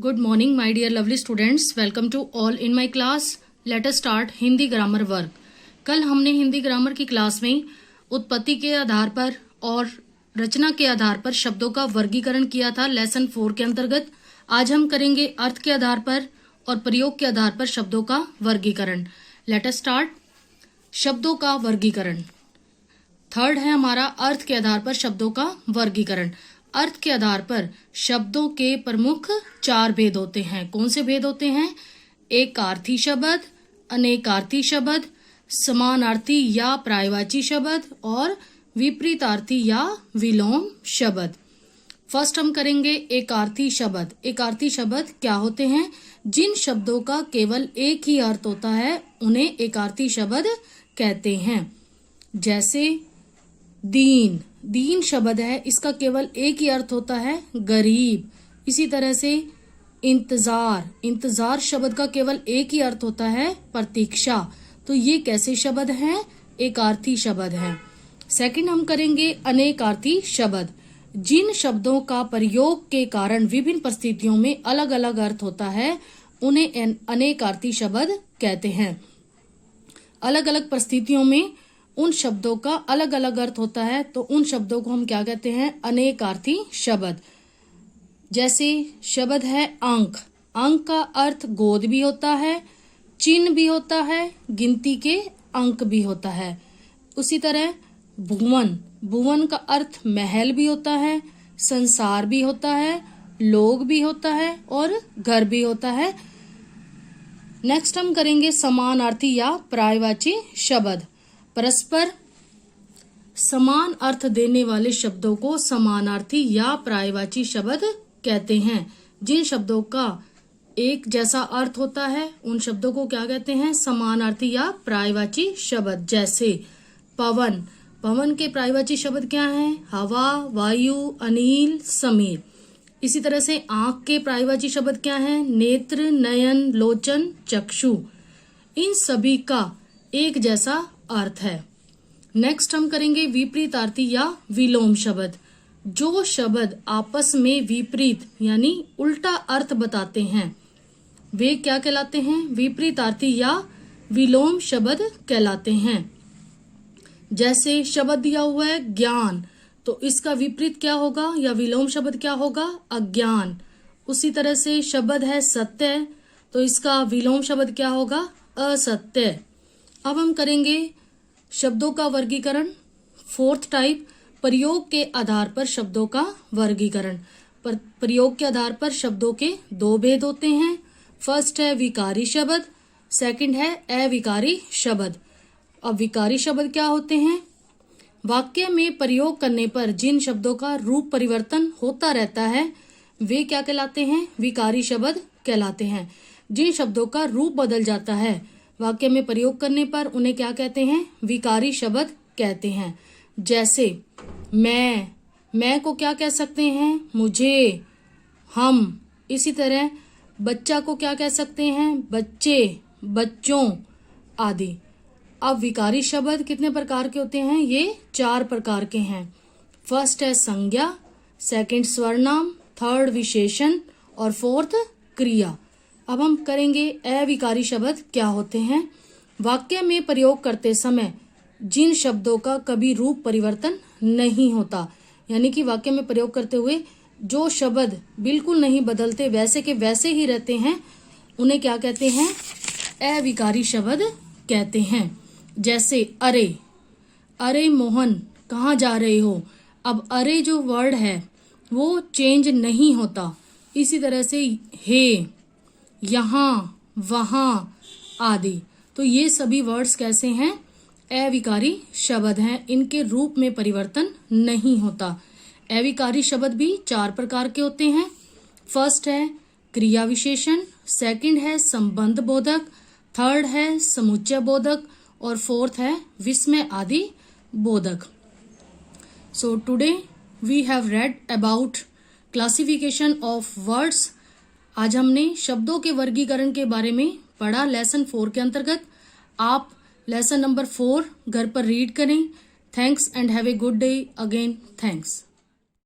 Good morning, my dear lovely students. Welcome to all in my class. Let us start Hindi grammar work. कल हमने Hindi grammar की class में उत्पत्ति के आधार पर और रचना के आधार पर शब्दों का वर्गीकरण किया था लेसन 4 के अंतर्गत. आज हम करेंगे अर्थ के आधार पर और प्रयोग के आधार पर शब्दों का वर्गीकरण. Let us start. शब्दों का वर्गीकरण. थर्ड है हमारा अर्थ के आधार पर शब्दों का वर्गीकरण. अर्थ के आधार पर शब्दों के प्रमुख 4 भेद होते हैं. कौन से भेद होते हैं? एकार्थी शब्द, अनेकार्थी शब्द, समानार्थी या पर्यायवाची शब्द और विपरीतार्थी या विलोम शब्द. फर्स्ट हम करेंगे एकार्थी शब्द. एकार्थी शब्द क्या होते हैं? जिन शब्दों का केवल एक ही अर्थ होता है उन्हें एकार्थी शब्द कहते हैं. जैसे दीन. दीन शब्द है, इसका केवल एक ही अर्थ होता है गरीब. इसी तरह से इंतजार. इंतजार शब्द का केवल एक ही अर्थ होता है प्रतीक्षा. तो ये कैसे शब्द हैं? एकार्थी शब्द हैं. सेकंड हम करेंगे अनेकार्थी शब्द. जिन शब्दों का प्रयोग के कारण विभिन्न परिस्थितियों में अलग अलग अर्थ होता है उन्हें अनेकार्थी शब्द कहते हैं. अलग अलग परिस्थितियों में उन शब्दों का अलग अलग अर्थ होता है तो उन शब्दों को हम क्या कहते हैं? अनेकार्थी शब्द. जैसे शब्द है अंक. अंक का अर्थ गोद भी होता है, चिन्ह भी होता है, गिनती के अंक भी होता है. उसी तरह भुवन. भुवन का अर्थ महल भी होता है, संसार भी होता है, लोग भी होता है और घर भी होता है. नेक्स्ट हम करेंगे समानार्थी या पर्यायवाची शब्द. परस्पर समान अर्थ देने वाले शब्दों को समानार्थी या पर्यायवाची शब्द कहते हैं. जिन शब्दों का एक जैसा अर्थ होता है उन शब्दों को क्या कहते हैं? समानार्थी या पर्यायवाची शब्द. जैसे पवन. पवन के पर्यायवाची शब्द क्या हैं? हवा, वायु, अनिल, समीर. इसी तरह से आंख के पर्यायवाची शब्द क्या हैं? नेत्र, नयन, लोचन, चक्षु. इन सभी का एक जैसा अर्थ है. नेक्स्ट हम करेंगे विपरीतार्थी या विलोम शब्द. जो शब्द आपस में विपरीत यानी उल्टा अर्थ बताते हैं वे क्या कहलाते हैं? विपरीतार्थी या विलोम शब्द कहलाते हैं. जैसे शब्द दिया हुआ है ज्ञान, तो इसका विपरीत क्या होगा या विलोम शब्द क्या होगा? अज्ञान. उसी तरह से शब्द है सत्य, तो इसका विलोम शब्द क्या होगा? असत्य. अब हम करेंगे शब्दों का वर्गीकरण. फोर्थ टाइप प्रयोग के आधार पर शब्दों का वर्गीकरण. प्रयोग के आधार पर शब्दों के 2 भेद होते हैं. फर्स्ट है विकारी शब्द, सेकंड है अविकारी शब्द. अब विकारी शब्द क्या होते हैं? वाक्य में प्रयोग करने पर जिन शब्दों का रूप परिवर्तन होता रहता है वे क्या कहलाते हैं? विकारी शब्द कहलाते हैं. जिन शब्दों का रूप बदल जाता है वाक्य में प्रयोग करने पर उन्हें क्या कहते हैं? विकारी शब्द कहते हैं. जैसे मैं को क्या कह सकते हैं? मुझे, हम. इसी तरह बच्चा को क्या कह सकते हैं? बच्चे, बच्चों आदि. अब विकारी शब्द कितने प्रकार के होते हैं? ये 4 प्रकार के हैं. फर्स्ट है संज्ञा, सेकंड सर्वनाम, थर्ड विशेषण और फोर्थ क्रिया. अब हम करेंगे अविकारी शब्द क्या होते हैं. वाक्य में प्रयोग करते समय जिन शब्दों का कभी रूप परिवर्तन नहीं होता, यानी कि वाक्य में प्रयोग करते हुए जो शब्द बिल्कुल नहीं बदलते, वैसे के वैसे ही रहते हैं, उन्हें क्या कहते हैं? अविकारी शब्द कहते हैं. जैसे अरे. अरे मोहन कहाँ जा रहे हो? अब अरे जो वर्ड है वो चेंज नहीं होता. इसी तरह से हे, यहाँ, वहाँ आदि. तो ये सभी वर्ड्स कैसे हैं? अविकारी शब्द हैं. इनके रूप में परिवर्तन नहीं होता. अविकारी शब्द भी 4 प्रकार के होते हैं. फर्स्ट है क्रिया विशेषण, सेकंड है संबंध बोधक, थर्ड है समुच्चय बोधक और फोर्थ है विस्मय आदि बोधक. So today we have read about classification of words. आज हमने शब्दों के वर्गीकरण के बारे में पढ़ा लेसन 4 के अंतर्गत. आप लेसन नंबर 4 घर पर रीड करें. Thanks and have a good day. Again thanks.